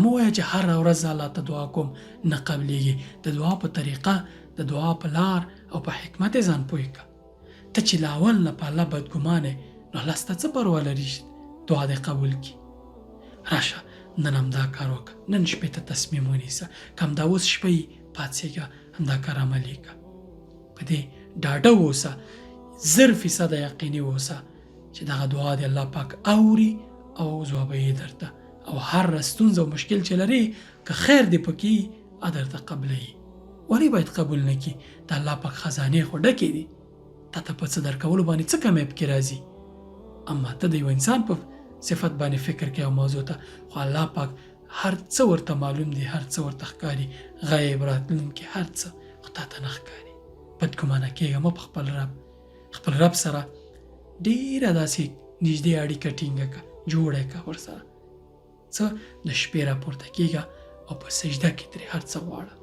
مو وایه چې هره ورځ الله ته دعا کوم نه قبلیږي. د دعا په طریقه، د دعا په لار او په حکمت یې ځان پوه کړه. ته چې له اول نه په الله بدګمانې، نو الله ستا څه پروا لري چې دعا دې قبول کړي؟ راشه نن همدا کار وکړه، نن شپې ته تصمیم ونیسه، که همدا اوس شپه یې پاڅېږه، همدا کار عملي کړه. په دې ډاډه اوسه، 100% یقیني اوسه چې دغه دعا دې الله پاک اوري او ځوابوي درته، او هر ستونزه او مشکل چې لري که خیر دې پکې درته قبلوي. ولې باید قبول نه کړي؟ د الله پاک خزانې خو ډکې دي، تا ته په څه درکولو باندې څه کمی پکې راځي؟ اما ته د یو انسان په صفت باندې فکر کوي او موضوع ته، خو الله پاک هر څه ورته معلوم دي، هر څه ورته ښکاري، غیب راتلونکي هر څه، خو تا ته نه ښکاري. بدګمانه کېږه مه په خپل رب سره ډېره داسې نږدې اړیکه ټینګه کړه، جوړه کړه ورسره. څه د شپې راپورته کېږه او په سجده کې ترې هر څه غواړه.